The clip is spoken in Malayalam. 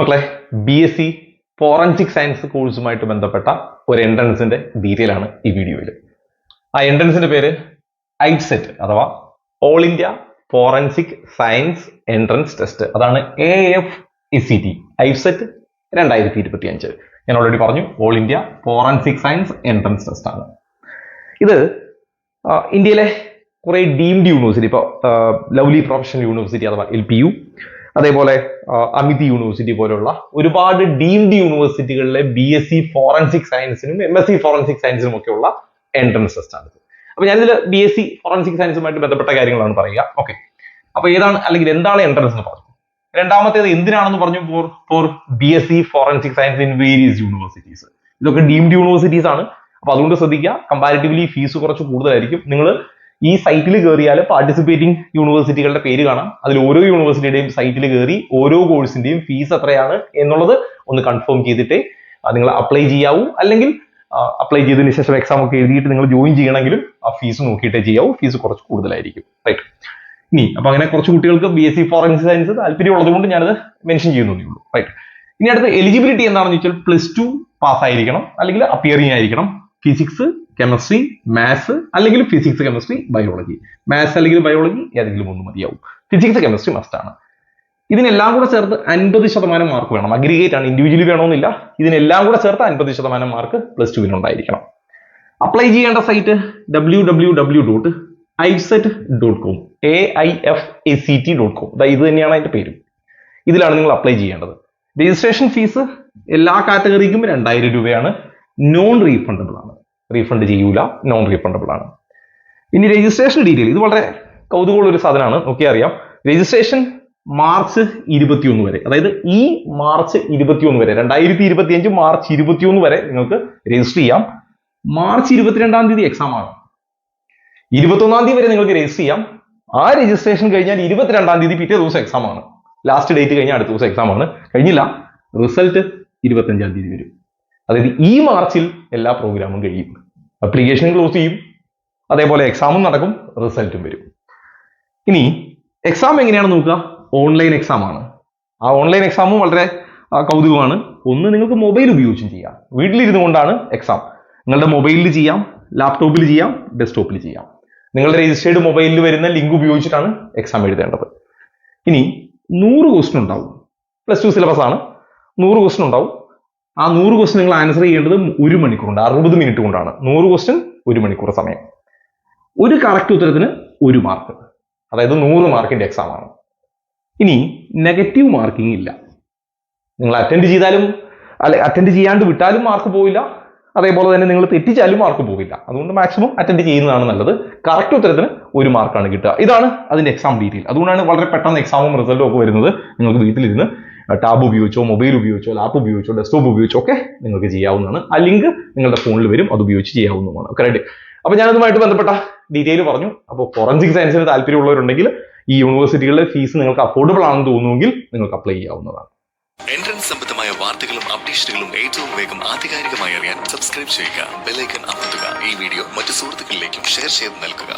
മക്കളെ, BSc ഫോറൻസിക് സയൻസ് കോഴ്സുമായിട്ട് ബന്ധപ്പെട്ട ഒരു എൻട്രൻസിന്റെ ഡീറ്റെയിൽ ആണ് ഈ വീഡിയോയിൽ. ആ എൻട്രൻസിന്റെ പേര് ഐസെറ്റ് അഥവാ all India forensic science entrance test. അതാണ് AFSCT ഐസെറ്റ് 2025. ഞാൻ ഓൾറെഡി പറഞ്ഞു, all India forensic science entrance test ആണ് ഇത്. ഇന്ത്യയിലെ കുറെ ഡീംഡ് യൂണിവേഴ്സിറ്റി, ഇപ്പോൾ ലവ്ലി പ്രൊഫഷണൽ യൂണിവേഴ്സിറ്റി അഥവാ LPU, അതേപോലെ അമിതി യൂണിവേഴ്സിറ്റി പോലുള്ള ഒരുപാട് ഡീംഡ് യൂണിവേഴ്സിറ്റികളിലെ BSc ഫോറൻസിക് സയൻസിനും MSc ഫോറൻസിക് സയൻസിനും ഒക്കെയുള്ള എൻട്രൻസ് ടെസ്റ്റ് ആണ്. അപ്പൊ ഞാനിതിൽ BSc ഫോറൻസിക് സയൻസുമായിട്ട് ബന്ധപ്പെട്ട കാര്യങ്ങളാണ് പറയുക. ഓക്കെ, അപ്പൊ ഏതാണ് അല്ലെങ്കിൽ എന്താണ് എൻട്രൻസ് എന്ന് പറഞ്ഞു. രണ്ടാമത്തേത് എന്തിനാണെന്ന് പറഞ്ഞു, for BSc forensic science in various universities. ഇതൊക്കെ ഡീംഡ് യൂണിവേഴ്സിറ്റീസ് ആണ്. അപ്പൊ അതുകൊണ്ട് ശ്രദ്ധിക്കുക, കമ്പാരിറ്റീവ്ലി ഫീസ് കുറച്ച് കൂടുതലായിരിക്കും. നിങ്ങൾ ഈ സൈറ്റിൽ കയറിയാൽ പാർട്ടിസിപ്പേറ്റിംഗ് യൂണിവേഴ്സിറ്റികളുടെ പേര് കാണാം. അതിൽ ഓരോ യൂണിവേഴ്സിറ്റിയുടെയും സൈറ്റിൽ കയറി ഓരോ കോഴ്സിന്റെയും ഫീസ് എത്രയാണ് എന്നുള്ളത് ഒന്ന് കൺഫേം ചെയ്തിട്ടേ നിങ്ങൾ അപ്ലൈ ചെയ്യാവൂ. അല്ലെങ്കിൽ അപ്ലൈ ചെയ്തതിനു ശേഷം എക്സാം ഒക്കെ എഴുതിയിട്ട് നിങ്ങൾ ജോയിൻ ചെയ്യണമെങ്കിലും ആ ഫീസ് നോക്കിയിട്ടേ ചെയ്യാവൂ. ഫീസ് കുറച്ച് കൂടുതലായിരിക്കും. റൈറ്റ്. ഇനി അപ്പൊ അങ്ങനെ കുറച്ച് കുട്ടികൾക്ക് BSc ഫോറൻസിക് സയൻസ് താല്പര്യം ഉള്ളതുകൊണ്ട് ഞാനത് മെൻഷൻ ചെയ്യുന്നതേ ഉള്ളൂ. റൈറ്റ്. ഇനി അടുത്ത എലിജിബിലിറ്റി എന്താണെന്ന് വെച്ചാൽ +2 പാസ് ആയിരിക്കണം, അല്ലെങ്കിൽ അപ്പിയറിംഗ് ആയിരിക്കണം. ഫിസിക്സ്, കെമിസ്ട്രി, മാത്സ്, അല്ലെങ്കിൽ ഫിസിക്സ്, കെമിസ്ട്രി, ബയോളജി. മാത്സ് അല്ലെങ്കിൽ ബയോളജി ഏതെങ്കിലും ഒന്ന് മതിയാവും. ഫിസിക്സ്, കെമിസ്ട്രി മസ്റ്റ് ആണ്. ഇതിനെല്ലാം കൂടെ ചേർത്ത് 50% മാർക്ക് വേണം. അഗ്രിഗേറ്റ് ആണ്, ഇൻഡിവിജ്വലി വേണമെന്നില്ല. ഇതിനെല്ലാം കൂടെ ചേർത്ത് 50% മാർക്ക് +2 ഉണ്ടായിരിക്കണം. അപ്ലൈ ചെയ്യേണ്ട സൈറ്റ് www.ifset.com AIFACT.com. ഇത് തന്നെയാണ് അതിന്റെ പേര്. ഇതിലാണ് നിങ്ങൾ അപ്ലൈ ചെയ്യേണ്ടത്. രജിസ്ട്രേഷൻ ഫീസ് എല്ലാ കാറ്റഗറിക്കും 2000 രൂപയാണ്. നോൺ റീഫണ്ടബിൾ ആണ്. റീഫണ്ട് ചെയ്യൂല, നോൺ റീഫണ്ടബിൾ ആണ്. ഇനി രജിസ്ട്രേഷൻ ഡീറ്റെയിൽ, ഇത് വളരെ കൗതുകമുള്ള ഒരു സാധനമാണ്. നോക്കിയാൽ അറിയാം. രജിസ്ട്രേഷൻ മാർച്ച് 21 വരെ, അതായത് ഈ മാർച്ച് 21 വരെ, 2025 മാർച്ച് 21 വരെ നിങ്ങൾക്ക് രജിസ്റ്റർ ചെയ്യാം. മാർച്ച് 22-ാം തീയതി എക്സാം ആണ്. 21-ാം തീയതി വരെ നിങ്ങൾക്ക് രജിസ്റ്റർ ചെയ്യാം. ആ രജിസ്ട്രേഷൻ കഴിഞ്ഞാൽ 22-ാം തീയതി പിറ്റേ ദിവസം എക്സാം ആണ്. ലാസ്റ്റ് ഡേറ്റ് കഴിഞ്ഞാൽ അടുത്ത ദിവസം എക്സാം ആണ്. കഴിഞ്ഞില്ല, റിസൾട്ട് 25-ാം തീയതി വരും. അതായത് ഈ മാർച്ചിൽ എല്ലാ പ്രോഗ്രാമും കഴിയും. അപ്ലിക്കേഷൻ ക്ലോസ് ചെയ്യും, അതേപോലെ എക്സാമും നടക്കും, റിസൾട്ടും വരും. ഇനി എക്സാം എങ്ങനെയാണ് നോക്കുക? ഓൺലൈൻ എക്സാം ആണ്. ആ ഓൺലൈൻ എക്സാമും വളരെ കൗതുകമാണ്. ഒന്ന്, നിങ്ങൾക്ക് മൊബൈൽ ഉപയോഗിച്ചും ചെയ്യാം. വീട്ടിലിരുന്നു കൊണ്ടാണ് എക്സാം. നിങ്ങളുടെ മൊബൈലിൽ ചെയ്യാം, ലാപ്ടോപ്പിൽ ചെയ്യാം, ഡെസ്ക്ടോപ്പിൽ ചെയ്യാം. നിങ്ങളുടെ രജിസ്റ്റേർഡ് മൊബൈലിൽ വരുന്ന ലിങ്ക് ഉപയോഗിച്ചിട്ടാണ് എക്സാം എഴുതേണ്ടത്. ഇനി 100 ക്വസ്റ്റ്യൻ ഉണ്ടാവും. +2 സിലബസ് ആണ്. 100 ക്വസ്റ്റ്യൻ ഉണ്ടാവും. ആ 100 ക്വസ്റ്റ്യൻ നിങ്ങൾ ആൻസർ ചെയ്യേണ്ടത് 1 മണിക്കൂറുണ്ട്, 60 മിനിറ്റ് കൊണ്ടാണ്. 100 ക്വസ്റ്റ്യൻ 1 മണിക്കൂർ സമയം. ഒരു കറക്റ്റ് ഉത്തരത്തിന് 1 മാർക്ക്, അതായത് 100 മാർക്കിന്റെ എക്സാം ആണ്. ഇനി നെഗറ്റീവ് മാർക്കിംഗ് ഇല്ല. നിങ്ങൾ അറ്റൻഡ് ചെയ്താലും അറ്റൻഡ് ചെയ്യാണ്ട് വിട്ടാലും മാർക്ക് പോവില്ല. അതേപോലെ തന്നെ നിങ്ങൾ തെറ്റിച്ചാലും മാർക്ക് പോവില്ല. അതുകൊണ്ട് മാക്സിമം അറ്റൻഡ് ചെയ്യുന്നതാണ് നല്ലത്. കറക്റ്റ് ഉത്തരത്തിന് 1 മാർക്കാണ് കിട്ടുക. ഇതാണ് അതിന്റെ എക്സാം ഡീറ്റെയിൽ. അതുകൊണ്ടാണ് വളരെ പെട്ടെന്ന് എക്സാമും റിസൾട്ടും ഒക്കെ വരുന്നത്. നിങ്ങൾക്ക് വീട്ടിലിരുന്ന് ടാബ് ഉപയോഗിച്ചോ, മൊബൈൽ ഉപയോഗിച്ചോ, ലാപ്പ് ഉപയോഗിച്ചോ, ഡെസ്ക്ടോപ്പ് ഉപയോഗിച്ചോ ഒക്കെ നിങ്ങൾക്ക് ചെയ്യാവുന്നതാണ്. ആ ലിങ്ക് നിങ്ങളുടെ ഫോണിൽ വരും, അത് ഉപയോഗിച്ച് ചെയ്യാവുന്നതാണ്. റെഡി. അപ്പൊ ഞാനതുമായിട്ട് ബന്ധപ്പെട്ട ഡീറ്റെയിൽ പറഞ്ഞു. അപ്പോൾ ഫോറൻസിക് സയൻസിന് താല്പര്യമുള്ളവരുണ്ടെങ്കിൽ ഈ യൂണിവേഴ്സിറ്റികളുടെ ഫീസ് നിങ്ങൾക്ക് അഫോർഡബിൾ ആണെന്ന് തോന്നുമെങ്കിൽ നിങ്ങൾക്ക് അപ്ലൈ ചെയ്യാവുന്നതാണ്. എൻട്രൻസ് സംബന്ധമായ വാർത്തകളും അപ്ഡേഷനുകളും ഏറ്റവും വേഗം ആധികാരികമായി അറിയാൻ സബ്സ്ക്രൈബ് ചെയ്യുക, ബെൽ ഐക്കൺ അമർത്തുക. ഈ വീഡിയോ മറ്റു സുഹൃത്തുക്കളിലേക്കും ഷെയർ ചെയ്ത് നൽകുക.